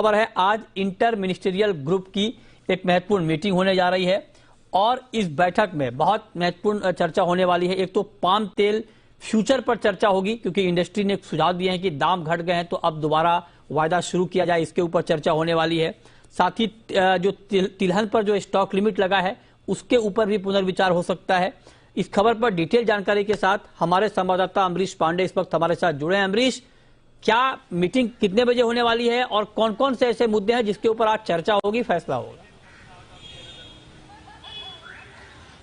खबर है, आज इंटर मिनिस्ट्रियल ग्रुप की एक महत्वपूर्ण मीटिंग होने जा रही है और इस बैठक में बहुत महत्वपूर्ण चर्चा होने वाली है। एक तो पाम तेल फ्यूचर पर चर्चा होगी क्योंकि इंडस्ट्री ने सुझाव दिए हैं कि दाम घट गए हैं तो अब दोबारा वायदा शुरू किया जाए, इसके ऊपर चर्चा होने वाली है। साथ ही जो तिलहन पर जो स्टॉक लिमिट लगा है उसके ऊपर भी पुनर्विचार हो सकता है। इस खबर पर डिटेल जानकारी के साथ हमारे संवाददाता अमरीश पांडे इस वक्त हमारे साथ जुड़े हैं। अमरीश, क्या मीटिंग कितने बजे होने वाली है और कौन कौन से ऐसे मुद्दे हैं जिसके ऊपर आज चर्चा होगी, फैसला होगा?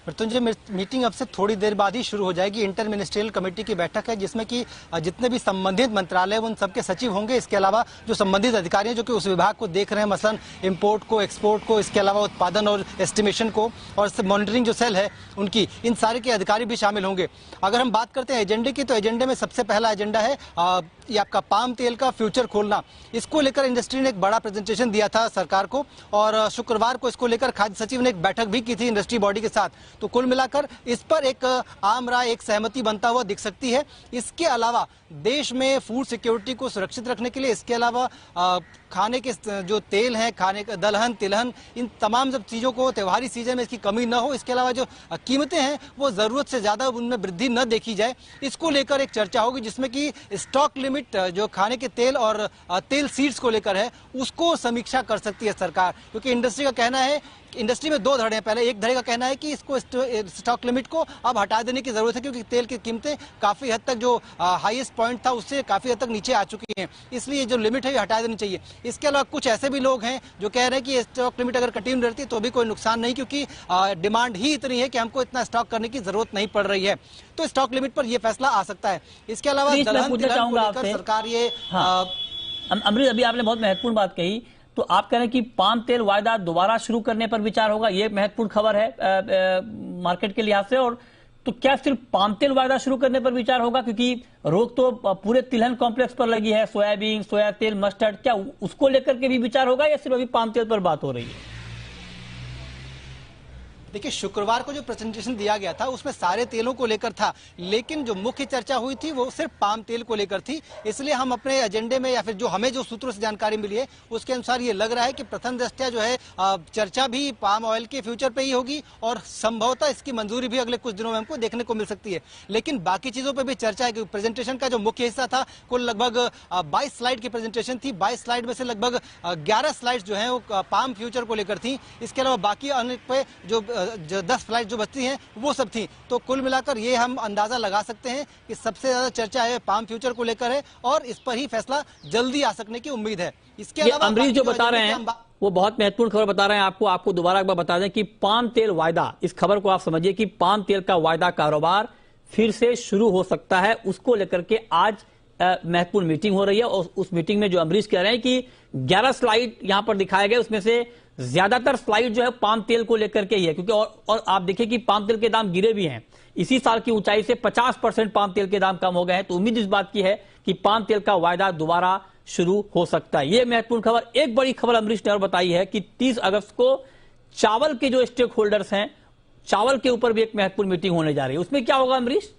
मृत्युंजय, मीटिंग अब से थोड़ी देर बाद ही शुरू हो जाएगी। इंटर मिनिस्ट्रियल कमेटी की बैठक है जिसमें कि जितने भी संबंधित मंत्रालय उन सबके सचिव होंगे। इसके अलावा जो संबंधित अधिकारी हैं जो कि उस विभाग को देख रहे हैं, मसलन इंपोर्ट को, एक्सपोर्ट को, इसके अलावा उत्पादन और एस्टिमेशन को और मॉनिटरिंग जो सेल है उनकी, इन सारे के अधिकारी भी शामिल होंगे। अगर हम बात करते हैं एजेंडे की, तो एजेंडे में सबसे पहला एजेंडा है ये आपका पाम तेल का फ्यूचर खोलना। इसको लेकर इंडस्ट्री ने एक बड़ा प्रेजेंटेशन दिया था सरकार को और शुक्रवार को इसको लेकर खाद्य सचिव ने एक बैठक भी की थी इंडस्ट्री बॉडी के साथ। तो कुल मिलाकर इस पर एक आम राय, एक सहमति बनता हुआ दिख सकती है। इसके अलावा देश में फूड सिक्योरिटी को सुरक्षित रखने के लिए, इसके अलावा खाने के जो तेल हैं, खाने का दलहन, तिलहन, इन तमाम सब चीज़ों को त्योहारी सीजन में इसकी कमी न हो, इसके अलावा जो कीमतें हैं वो ज़रूरत से ज़्यादा उनमें वृद्धि न देखी जाए, इसको लेकर एक चर्चा होगी जिसमें कि स्टॉक लिमिट जो खाने के तेल और तेल सीड्स को लेकर है उसको समीक्षा कर सकती है सरकार। क्योंकि इंडस्ट्री का कहना है, इंडस्ट्री में दो धड़े हैं। पहले एक धड़े का कहना है कि इसको स्टॉक लिमिट को अब हटा देने की जरूरत है क्योंकि तेल की कीमतें काफी हद तक जो हाईएस्ट पॉइंट था उससे काफी हद तक नीचे आ चुकी हैं, इसलिए जो लिमिट है ये हटा देनी चाहिए। इसके अलावा कुछ ऐसे भी लोग हैं जो कह रहे हैं कि स्टॉक लिमिट अगर कंटिन्यू रहती तो भी कोई नुकसान नहीं, क्योंकि डिमांड ही इतनी है कि हमको इतना स्टॉक करने की जरूरत नहीं पड़ रही है। तो स्टॉक लिमिट पर यह फैसला आ सकता है। इसके अलावा सरकार ये अमरीश, अभी आपने बहुत महत्वपूर्ण बात कही, तो आप कह रहे हैं कि पाम तेल वायदा दोबारा शुरू करने पर विचार होगा, यह महत्वपूर्ण खबर है मार्केट के लिहाज से। और तो क्या सिर्फ पाम तेल वायदा शुरू करने पर विचार होगा, क्योंकि रोक तो पूरे तिलहन कॉम्प्लेक्स पर लगी है, सोयाबीन, सोया तेल, मस्टर्ड, क्या उसको लेकर के भी विचार होगा या सिर्फ अभी पाम तेल पर बात हो रही है? देखिए, शुक्रवार को जो प्रेजेंटेशन दिया गया था उसमें सारे तेलों को लेकर था, लेकिन जो मुख्य चर्चा हुई थी वो सिर्फ पाम तेल को लेकर थी। इसलिए हम अपने एजेंडे में या फिर जो हमें जो सूत्रों से जानकारी मिली है उसके अनुसार ये लग रहा है कि प्रथम दृष्टया जो है चर्चा भी पाम ऑयल के फ्यूचर पे ही होगी और संभवतः इसकी मंजूरी भी अगले कुछ दिनों में हमको देखने को मिल सकती है। लेकिन बाकी चीजों पर भी चर्चा है। प्रेजेंटेशन का जो मुख्य हिस्सा था कुल लगभग 22 स्लाइड की प्रेजेंटेशन थी। 22 स्लाइड में से लगभग 11 स्लाइड जो है वो पाम फ्यूचर को लेकर थी। इसके अलावा बाकी अन्य पे जो 10 फ्लाइट जो बचती हैं वो सब थी। तो कुल मिलाकर ये हम अंदाजा लगा सकते हैं कि सबसे ज्यादा चर्चा है पाम फ्यूचर को लेकर है और इस पर ही फैसला जल्दी आ सकने की उम्मीद है। इसके अलावा अमरीश जो बता रहे हैं वो बहुत महत्वपूर्ण खबर बता रहे हैं आपको दोबारा एक बार बता दें कि पाम तेल वायदा, इस खबर को आप समझिए कि पाम तेल का वायदा कारोबार फिर से शुरू हो सकता है। उसको लेकर के आज महत्वपूर्ण मीटिंग हो रही है और उस मीटिंग में जो अमरीश कह रहे हैं कि 11 स्लाइड यहां पर दिखाए गए, उसमें से ज्यादातर स्लाइड जो है पाम तेल को लेकर के ही है, क्योंकि और आप देखिए कि पाम तेल के दाम गिरे भी हैं। इसी साल की ऊंचाई से 50% पाम तेल के दाम कम हो गए हैं। तो उम्मीद इस बात की है कि पाम तेल का वायदा दोबारा शुरू हो सकता है। यह महत्वपूर्ण खबर। एक बड़ी खबर अमरीश ने और बताई है कि 30 अगस्त को चावल के जो स्टेक होल्डर्स हैं, चावल के ऊपर भी एक महत्वपूर्ण मीटिंग होने जा रही है। उसमें क्या होगा अमरीश?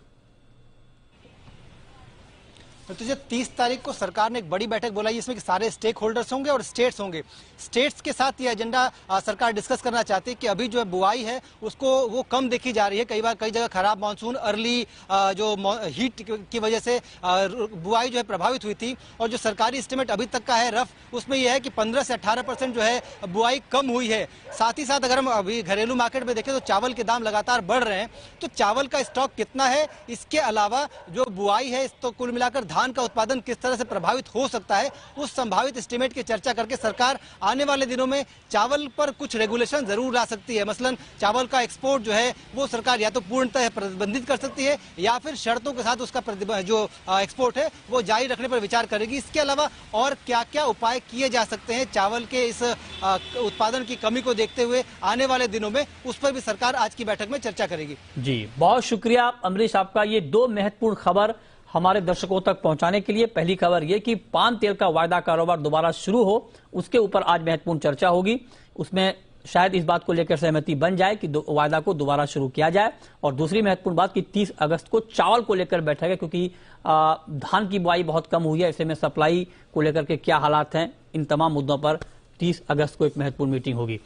तो 30 तारीख को सरकार ने एक बड़ी बैठक बुलाई जिसमें कि सारे स्टेक होल्डर्स होंगे और स्टेट्स होंगे। स्टेट्स के साथ ये एजेंडा सरकार डिस्कस करना चाहती है कि अभी जो है बुआई है उसको वो कम देखी जा रही है। कई जगह खराब मानसून, अर्ली जो हीट की वजह से बुआई जो है प्रभावित हुई थी और जो सरकारी एस्टिमेट अभी तक का है रफ, उसमें यह है कि 15 से 18% जो है बुआई कम हुई है। साथ ही साथ अगर हम अभी घरेलू मार्केट में देखें तो चावल के दाम लगातार बढ़ रहे हैं। तो चावल का स्टॉक कितना है, इसके अलावा जो बुआई है, तो कुल मिलाकर धान का उत्पादन किस तरह से प्रभावित हो सकता है, उस संभावित एस्टीमेट की चर्चा करके सरकार आने वाले दिनों में चावल पर कुछ रेगुलेशन जरूर ला सकती है। मसलन चावल का एक्सपोर्ट जो है वो सरकार या तो पूर्णतः प्रतिबंधित कर सकती है या फिर शर्तों के साथ उसका जो एक्सपोर्ट है वो जारी रखने पर विचार करेगी। इसके अलावा और क्या क्या उपाय किए जा सकते हैं चावल के इस उत्पादन की कमी को देखते हुए आने वाले दिनों में, उस पर भी सरकार आज की बैठक में चर्चा करेगी। जी, बहुत शुक्रिया अमरीश आपका ये दो महत्वपूर्ण खबर हमारे दर्शकों तक पहुंचाने के लिए। पहली खबर यह कि पाम तेल का वायदा कारोबार दोबारा शुरू हो, उसके ऊपर आज महत्वपूर्ण चर्चा होगी। उसमें शायद इस बात को लेकर सहमति बन जाए कि वायदा को दोबारा शुरू किया जाए। और दूसरी महत्वपूर्ण बात कि 30 अगस्त को चावल को लेकर बैठक है, क्योंकि धान की बुआई बहुत कम हुई है, ऐसे में सप्लाई को लेकर के क्या हालात हैं, इन तमाम मुद्दों पर 30 अगस्त को एक महत्वपूर्ण मीटिंग होगी।